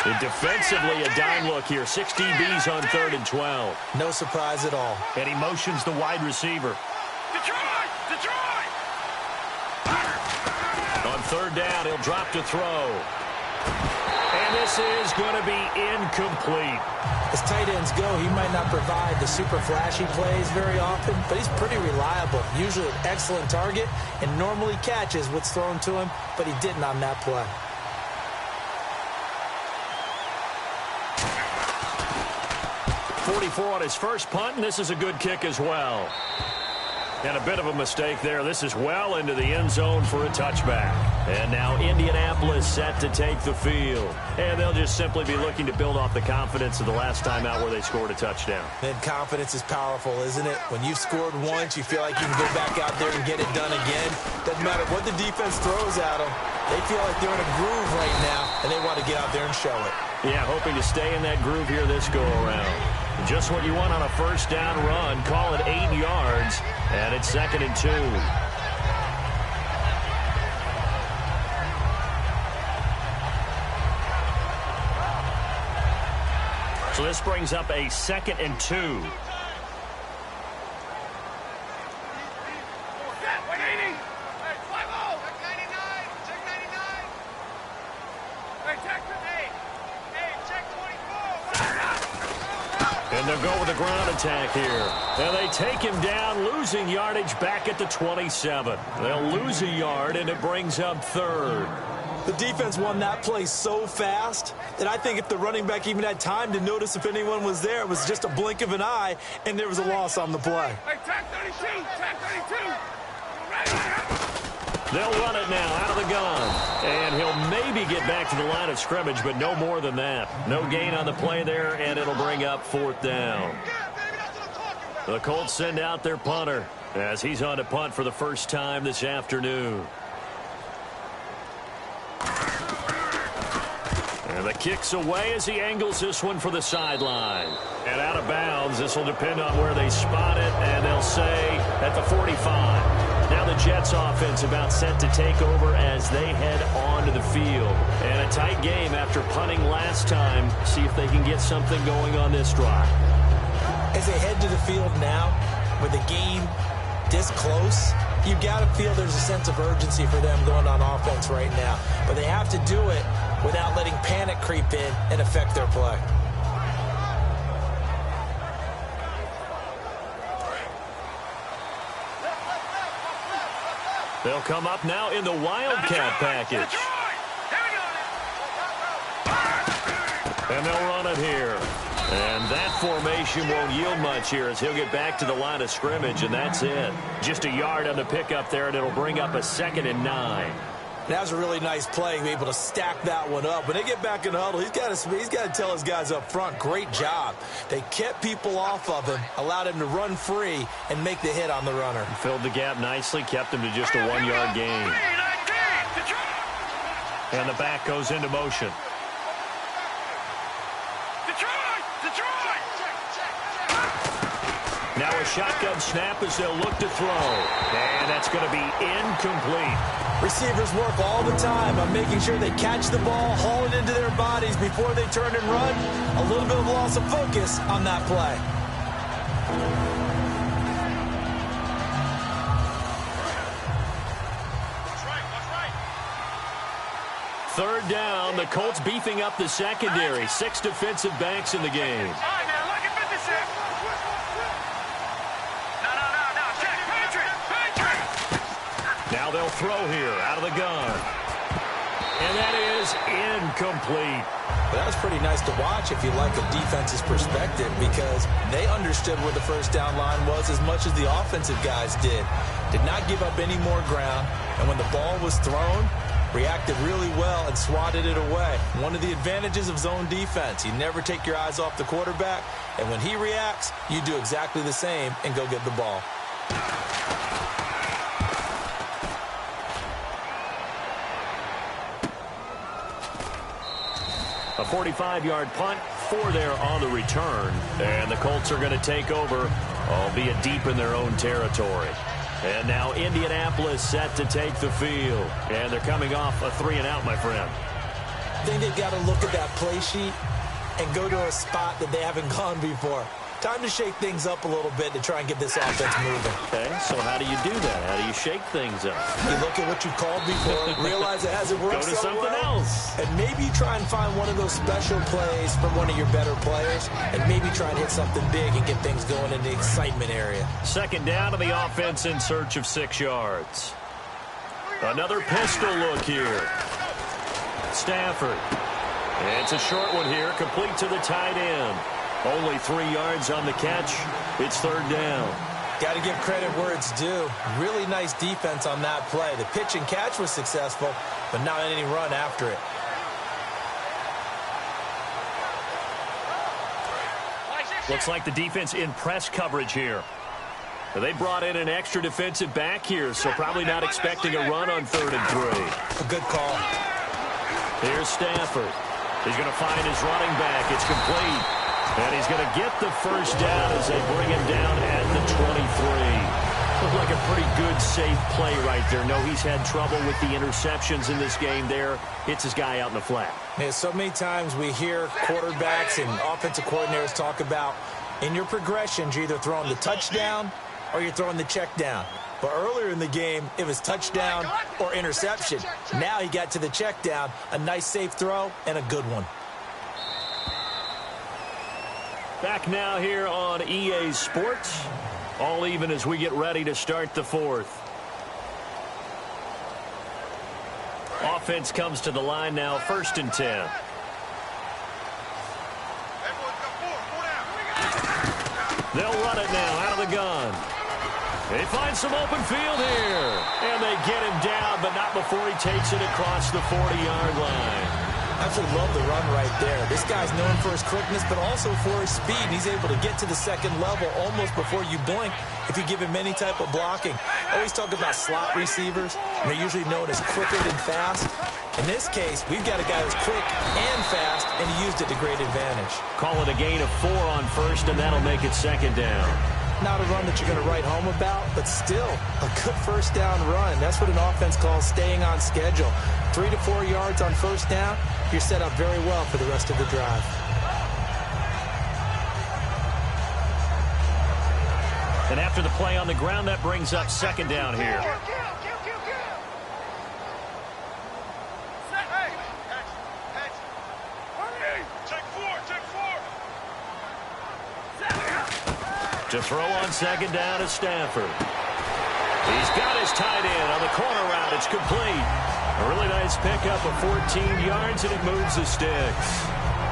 S2: And defensively, a dime look here. 6 DBs on 3rd and 12.
S4: No surprise at all.
S2: And he motions the wide receiver.
S3: Detroit! Detroit!
S2: On 3rd down, he'll drop to throw. And this is going to be incomplete.
S4: As tight ends go, he might not provide the super flashy plays very often, but he's pretty reliable. Usually an excellent target and normally catches what's thrown to him, but he didn't on that play.
S2: .44 on his first punt, and this is a good kick as well. And a bit of a mistake there. This is well into the end zone for a touchback. And now Indianapolis set to take the field. And they'll just simply be looking to build off the confidence of the last time out where they scored a touchdown.
S4: And confidence is powerful, isn't it? When you've scored once, you feel like you can go back out there and get it done again. Doesn't matter what the defense throws at them. They feel like they're in a groove right now, and they want to get out there and show it.
S2: Yeah, hoping to stay in that groove here this go-around. Just what you want on a first down run. Call it 8 yards, and it's 2nd and 2. So this brings up a 2nd and 2. And they'll go with a ground attack here. And they take him down, losing yardage back at the 27. They'll lose a yard, and it brings up 3rd.
S4: The defense won that play so fast that I think if the running back even had time to notice if anyone was there, it was just a blink of an eye, and there was a loss on the play.
S3: Hey, tag 32! Tag 32!
S2: They'll run it now out of the gun. And he'll maybe get back to the line of scrimmage, but no more than that. No gain on the play there, and it'll bring up 4th down. The Colts send out their punter as he's on to punt for the first time this afternoon. The kick's away as he angles this one for the sideline. And out of bounds, this will depend on where they spot it, and they'll say at the 45. Now the Jets offense about set to take over as they head onto the field. And a tight game after punting last time. See if they can get something going on this drive.
S4: As they head to the field now, with the game this close, you've got to feel there's a sense of urgency for them going on offense right now. But they have to do it without letting panic creep in and affect their play.
S2: They'll come up now in the Wildcat package. And they'll run it here. And that formation won't yield much here as he'll get back to the line of scrimmage, and that's it. Just a yard on the pickup there, and it'll bring up a 2nd and 9.
S4: That was a really nice play, be able to stack that one up. When they get back in the huddle, he's got to tell his guys up front, great job. They kept people off of him, allowed him to run free and make the hit on the runner.
S2: Filled the gap nicely, kept him to just a 1-yard gain. And the back goes into motion. Now a shotgun snap as they'll look to throw. And that's going to be incomplete.
S4: Receivers work all the time on making sure they catch the ball, haul it into their bodies before they turn and run. A little bit of loss of focus on that play.
S2: Third down, the Colts beefing up the secondary. 6 defensive backs in the game. Now they'll throw here out of the gun. And that is incomplete.
S4: Well, that was pretty nice to watch if you like a defense's perspective, because they understood where the first down line was as much as the offensive guys did. Did not give up any more ground, and when the ball was thrown, reacted really well and swatted it away. One of the advantages of zone defense, you never take your eyes off the quarterback, and when he reacts, you do exactly the same and go get the ball.
S2: A 45-yard punt, 4 there on the return. And the Colts are going to take over, albeit deep in their own territory. And now Indianapolis set to take the field. And they're coming off a 3-and-out, my friend.
S4: I think they've got to look at that play sheet and go to a spot that they haven't gone before. Time to shake things up a little bit to try and get this offense moving.
S2: Okay, so how do you do that? How do you shake things up?
S4: You look at what you've called before, realize it hasn't worked
S2: so
S4: so
S2: something
S4: well,
S2: else.
S4: and maybe try and find one of those special plays from one of your better players, and maybe try and hit something big and get things going in the excitement area. 2nd down to the offense in search of 6 yards. Another pistol look here. Stafford. It's a short one here, complete to the tight end. Only 3 yards on the catch. It's 3rd down. Got to give credit where it's due. Really nice defense on that play. The pitch and catch was successful, but not any run after it.
S2: Looks like the defense in press coverage here. They brought in an extra defensive back here, so probably not expecting a run on 3rd and 3.
S4: A good call.
S2: Here's Stafford. He's going to find his running back. It's complete. And he's going to get the first down as they bring him down at the 23. Looked like a pretty good, safe play right there. No, he's had trouble with the interceptions in this game there. Hits his guy out in the flat.
S4: Yeah, so many times we hear quarterbacks and offensive coordinators talk about in your progressions, you're either throwing the touchdown or you're throwing the check down. But earlier in the game, it was touchdown or interception. Now he got to the check down, a nice safe throw, and a good one.
S2: Back now here on EA Sports. All even as we get ready to start the 4th. Offense comes to the line now, 1st and 10. They'll run it now out of the gun. They find some open field here. And they get him down, but not before he takes it across the 40-yard line.
S4: Absolutely love the run right there. This guy's known for his quickness, but also for his speed. He's able to get to the second level almost before you blink if you give him any type of blocking. Always talk about slot receivers, and they're usually known as quicker than fast. In this case, we've got a guy who's quick and fast, and he used it to great advantage.
S2: Call it a gain of 4 on first, and that'll make it second down.
S4: Not a run that you're going to write home about, but still a good first down run. That's what an offense calls staying on schedule. 3 to 4 yards on first down, you're set up very well for the rest of the drive.
S2: And after the play on the ground, that brings up second down here. To throw on second down is Stafford. He's got his tight end on the corner route. It's complete. A really nice pickup of 14 yards, and it moves the sticks.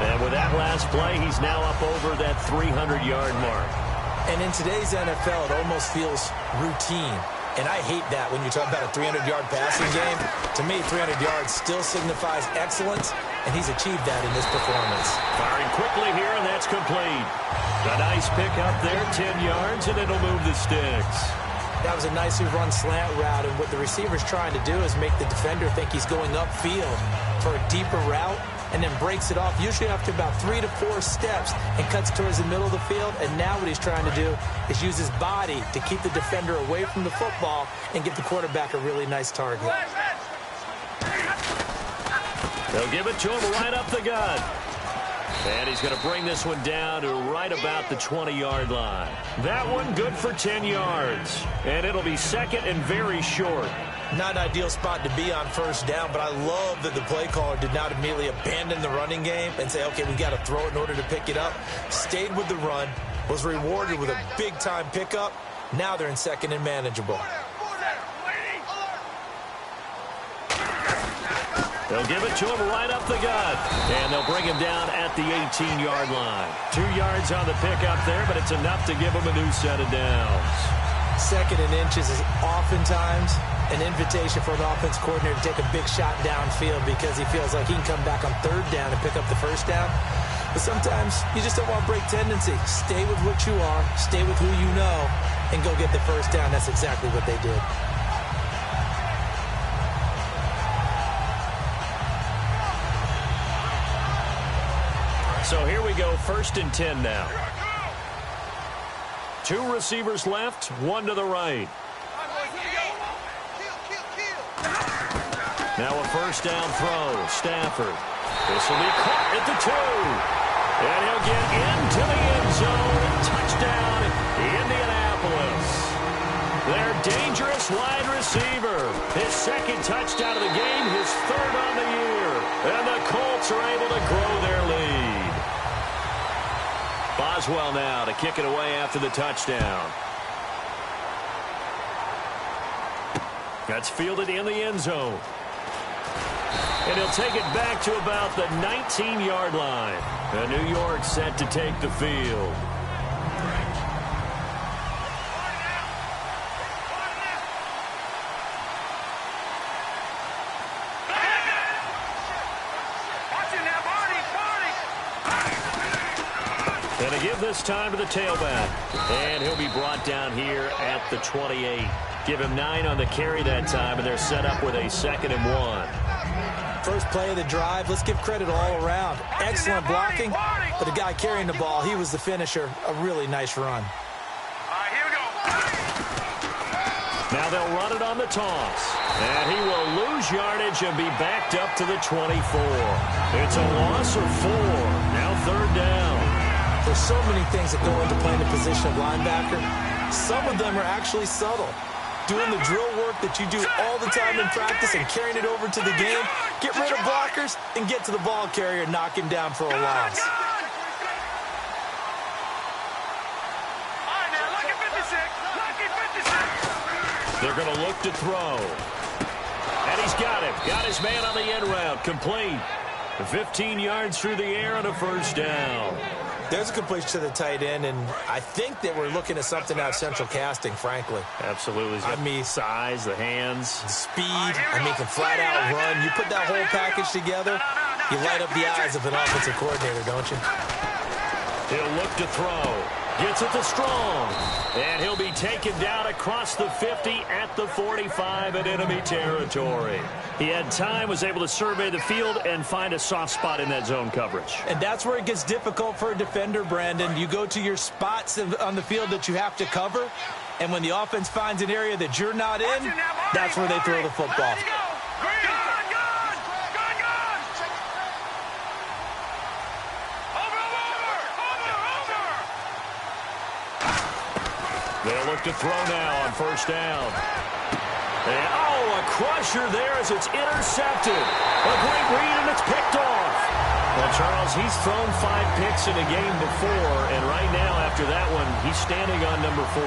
S2: And with that last play, he's now up over that 300-yard mark.
S4: And in today's NFL, it almost feels routine. And I hate that when you talk about a 300-yard passing game. To me, 300 yards still signifies excellence, and he's achieved that in this performance.
S2: Firing quickly here, and that's complete. A nice pickup there, 10 yards, and it'll move the sticks.
S4: That was a nicely run slant route, and what the receiver's trying to do is make the defender think he's going upfield for a deeper route, and then breaks it off, usually after about 3 to 4 steps, and cuts towards the middle of the field. And now what he's trying to do is use his body to keep the defender away from the football and give the quarterback a really nice target.
S2: They'll give it to him right up the gut. And he's going to bring this one down to right about the 20-yard line. That one good for 10 yards. And it'll be second and very short.
S4: Not an ideal spot to be on first down, but I love that the play caller did not immediately abandon the running game and say, okay, we got to throw it in order to pick it up. Stayed with the run, was rewarded with a big-time pickup. Now they're in second and manageable.
S2: They'll give it to him right up the gut. And they'll bring him down at the 18-yard line. 2 yards on the pickup there, but it's enough to give him a new set of downs.
S4: Second and inches is oftentimes an invitation for an offense coordinator to take a big shot downfield because he feels like he can come back on third down and pick up the first down. But sometimes you just don't want break tendency. Stay with what you are, stay with who you know, and go get the first down. That's exactly what they did.
S2: So here we go, first and 10 now. 2 receivers left, 1 to the right. Now a first down throw, Stafford. This will be caught at the 2. And he'll get into the end zone. Touchdown, Indianapolis. Their dangerous wide receiver. His second touchdown of the game, his third on the year. And the Colts are able to grow their lead. Boswell now to kick it away after the touchdown. That's fielded in the end zone. And he'll take it back to about the 19-yard line. And New York set to take the field. And to give this time to the tailback. And he'll be brought down here at the 28. Give him 9 on the carry that time, and they're set up with a 2nd and 1.
S4: First play of the drive, let's give credit all around. Excellent blocking, but the guy carrying the ball, he was the finisher. A really nice run.
S3: Here we go.
S2: Now they'll run it on the toss. And he will lose yardage and be backed up to the 24. It's a loss of 4. Now third down.
S4: There's so many things that go into playing the position of linebacker. Some of them are actually subtle. Doing the drill work that you do all the time in practice and carrying it over to the game. Get rid of blockers and get to the ball carrier and knock him down for a loss.
S2: They're going to look to throw. And he's got him. Got his man on the end route. Complete. 15 yards through the air and a first down.
S4: There's a completion to the tight end, and I think that we're looking at something out of central casting, frankly.
S2: Absolutely.
S4: I mean,
S2: size, the hands.
S4: The speed, I mean, can flat out run. You put that whole package together, You light up the eyes of an offensive coordinator, don't you?
S2: He'll look to throw. Gets it to Strong. And he'll be taken down across the 50 at the 45 in enemy territory. He had time, was able to survey the field and find a soft spot in that zone coverage.
S4: And that's where it gets difficult for a defender, Brandon. You go to your spots on the field that you have to cover, and when the offense finds an area that you're not in, that's where they throw the football.
S2: They'll look to throw now on first down. And, a crusher there as it's intercepted. A great read, and it's picked off. Well, Charles, he's thrown 5 picks in a game before, and right now, after that one, he's standing on number 4.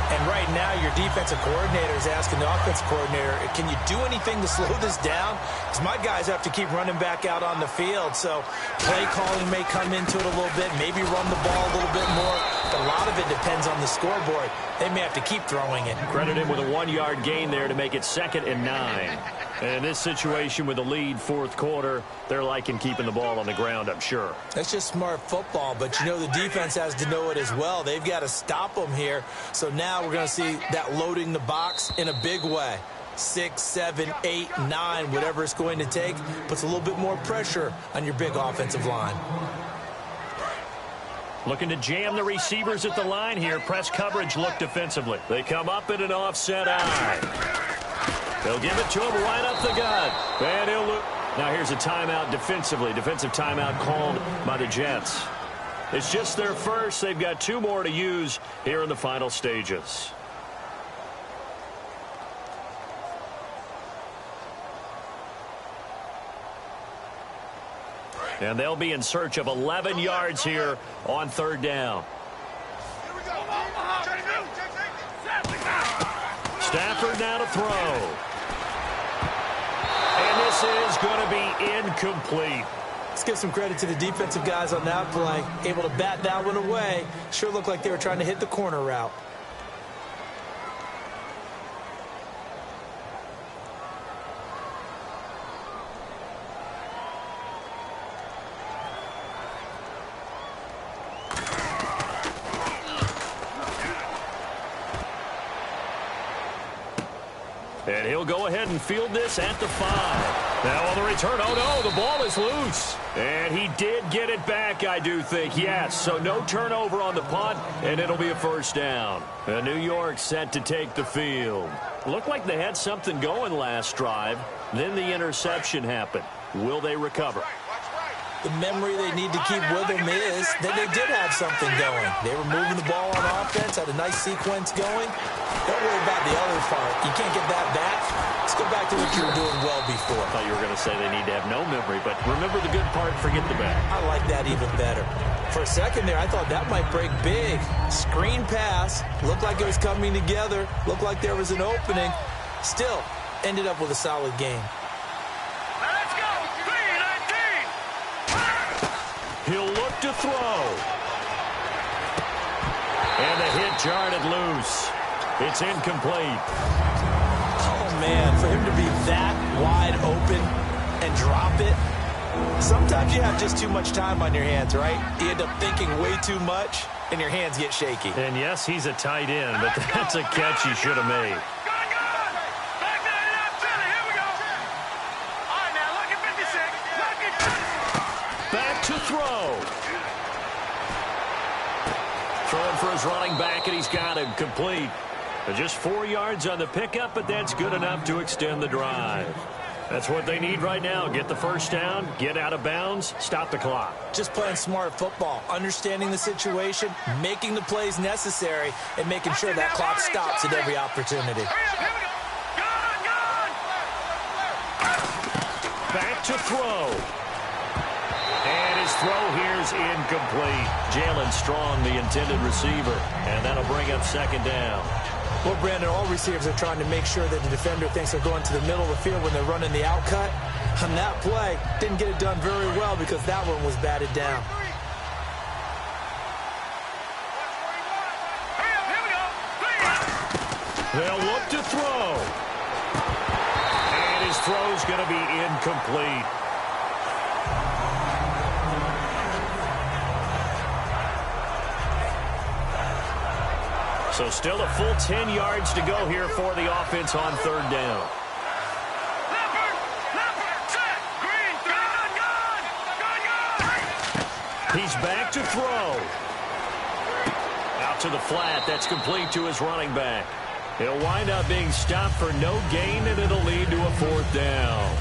S4: And right now, your defensive coordinator is asking the offensive coordinator, can you do anything to slow this down? Because my guys have to keep running back out on the field. So play calling may come into it a little bit, maybe run the ball a little bit more. But a lot of it depends on the scoreboard. They may have to keep throwing it.
S2: Credit him with a 1-yard gain there to make it 2nd and 9. And in this situation with the lead, fourth quarter, they're liking keeping the ball on the ground, I'm sure.
S4: That's just smart football, but you know the defense has to know it as well. They've got to stop them here. So now we're going to see that loading the box in a big way. 6, 7, 8, 9, whatever it's going to take, puts a little bit more pressure on your big offensive line.
S2: Looking to jam the receivers at the line here. Press coverage look defensively. They come up in an offset eye. They'll give it to him right up the gut. And he'll look. Now here's a timeout defensively. Defensive timeout called by the Jets. It's just their first. They've got 2 more to use here in the final stages. And they'll be in search of 11 yards here on 3rd down. Stafford now to throw. And this is going to be incomplete.
S4: Let's give some credit to the defensive guys on that play. Able to bat that one away. Sure looked like they were trying to hit the corner route.
S2: And he'll go ahead and field this at the 5. Now on the return, oh no, the ball is loose. And he did get it back, I do think, yes. So no turnover on the punt, and it'll be a first down. And New York set to take the field. Looked like they had something going last drive. Then the interception happened. Will they recover?
S4: The memory they need to keep with them is that they did have something going. They were moving the ball on offense, had a nice sequence going. Don't worry about the other part. You can't get that back. Let's go back to what you were doing well before.
S2: I thought you were going to say they need to have no memory, but remember the good part, forget the bad.
S4: I like that even better. For a second there, I thought that might break big. Screen pass. Looked like it was coming together. Looked like there was an opening. Still, ended up with a solid game.
S2: He'll look to throw. And the hit jarred it loose. It's incomplete.
S4: Oh, man, for him to be that wide open and drop it. Sometimes you have just too much time on your hands, right? You end up thinking way too much, and your hands get shaky.
S2: And, yes, he's a tight end, but that's a catch he should have made. Back to throw. Throwing for his running back, and he's got him complete. Just 4 yards on the pickup, but that's good enough to extend the drive. That's what they need right now. Get the first down, get out of bounds, stop the clock.
S4: Just playing smart football, understanding the situation, making the plays necessary, and making sure that clock stops at every opportunity.
S2: Back to throw. And his throw here is incomplete. Jalen Strong, the intended receiver. And that'll bring up 2nd down.
S4: Well, Brandon, all receivers are trying to make sure that the defender thinks they're going to the middle of the field when they're running the out cut. On that play, didn't get it done very well because that one was batted down.
S2: They'll look to throw. And his throw's going to be incomplete. So still a full 10 yards to go here for the offense on third down. He's back to throw. Out to the flat. That's complete to his running back. He'll wind up being stopped for no gain, and it'll lead to a fourth down.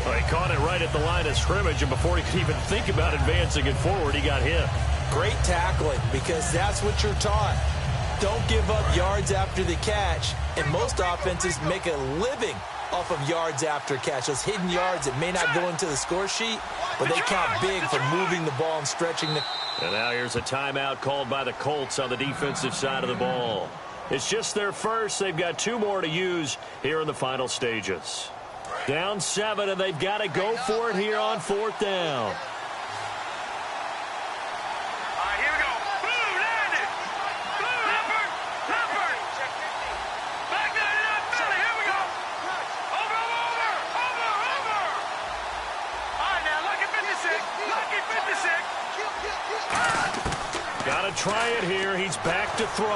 S2: Well, he caught it right at the line of scrimmage, and before he could even think about advancing it forward, he got hit.
S4: Great tackling, because that's what you're taught. Don't give up yards after the catch, and most offenses make a living off of yards after catch. Those hidden yards that may not go into the score sheet, but they count big for moving the ball and stretching the...
S2: And now here's a timeout called by the Colts on the defensive side of the ball. It's just their first. They've got 2 more to use here in the final stages. Down 7, and they've got to go for it here on fourth down. Got to try it here. He's back to throw.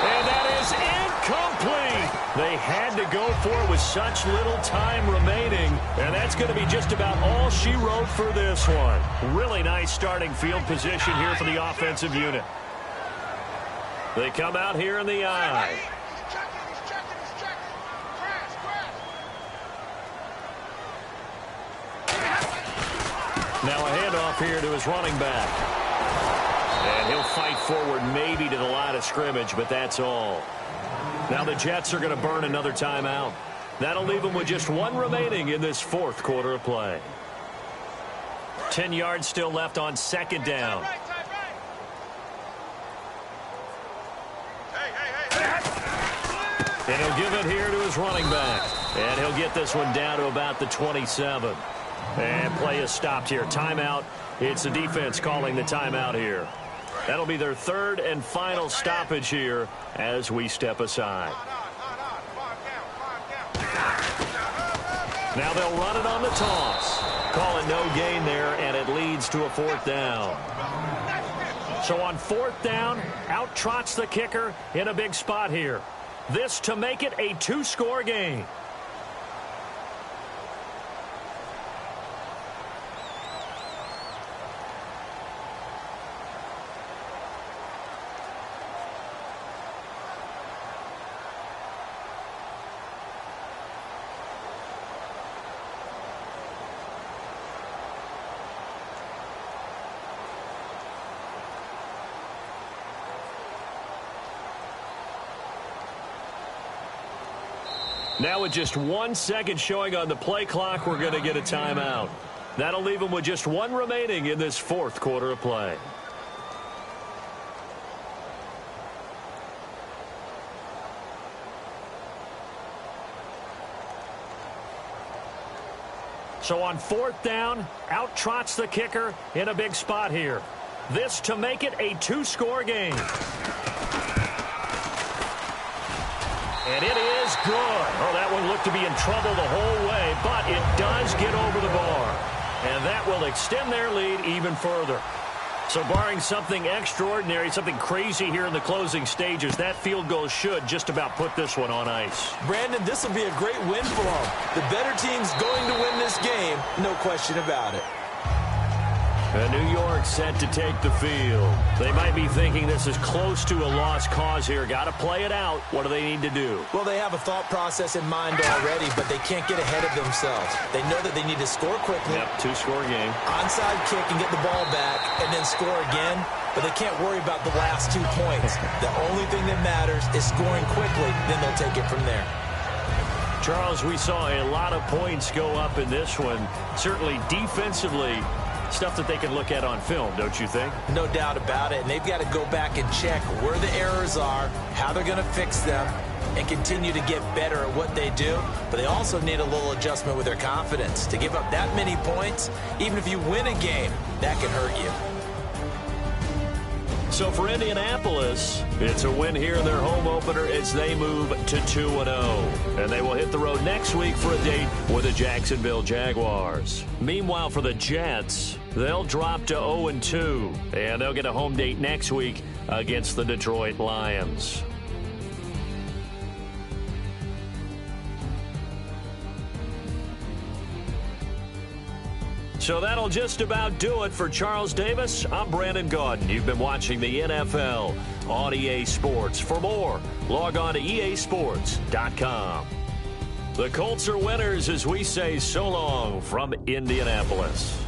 S2: And that is incomplete. They had to go for it with such little time remaining. And that's going to be just about all she wrote for this one. Really nice starting field position here for the offensive unit. They come out here in the eye. Now a handoff here to his running back. And he'll fight forward maybe to the line of scrimmage, but that's all. Now the Jets are going to burn another timeout. That'll leave them with just 1 remaining in this fourth quarter of play. 10 yards still left on second down. And he'll give it here to his running back. And he'll get this one down to about the 27. And play is stopped here. Timeout. It's the defense calling the timeout here. That'll be their third and final stoppage here as we step aside. Now they'll run it on the toss. Call it no gain there, and it leads to a fourth down. So on fourth down, out trots the kicker in a big spot here. This to make it a 2-score game. Now with just 1 second showing on the play clock, we're going to get a timeout. That'll leave them with just 1 remaining in this fourth quarter of play. So on fourth down, out trots the kicker in a big spot here. This to make it a 2-score game. And it is good. Oh, that one looked to be in trouble the whole way, but it does get over the bar. And that will extend their lead even further. So barring something extraordinary, something crazy here in the closing stages, that field goal should just about put this one on ice.
S4: Brandon, this will be a great win for them. The better team's going to win this game, no question about it.
S2: And New York set to take the field. They might be thinking this is close to a lost cause here. Got to play it out. What do they need to do?
S4: Well, they have a thought process in mind already, but they can't get ahead of themselves. They know that they need to score quickly.
S2: Yep, 2-score game.
S4: Onside kick and get the ball back and then score again, but they can't worry about the last 2 points. The only thing that matters is scoring quickly, then they'll take it from there.
S2: Charles, we saw a lot of points go up in this one. Certainly defensively, stuff that they can look at on film, don't you think?
S4: No doubt about it. And they've got to go back and check where the errors are, how they're going to fix them, and continue to get better at what they do. But they also need a little adjustment with their confidence. To give up that many points, even if you win a game, that can hurt you.
S2: So for Indianapolis, it's a win here in their home opener as they move to 2-0. And they will hit the road next week for a date with the Jacksonville Jaguars. Meanwhile, for the Jets, they'll drop to 0-2. And they'll get a home date next week against the Detroit Lions. So that'll just about do it for Charles Davis. I'm Brandon Gaudin. You've been watching the NFL on EA Sports. For more, log on to easports.com. The Colts are winners as we say so long from Indianapolis.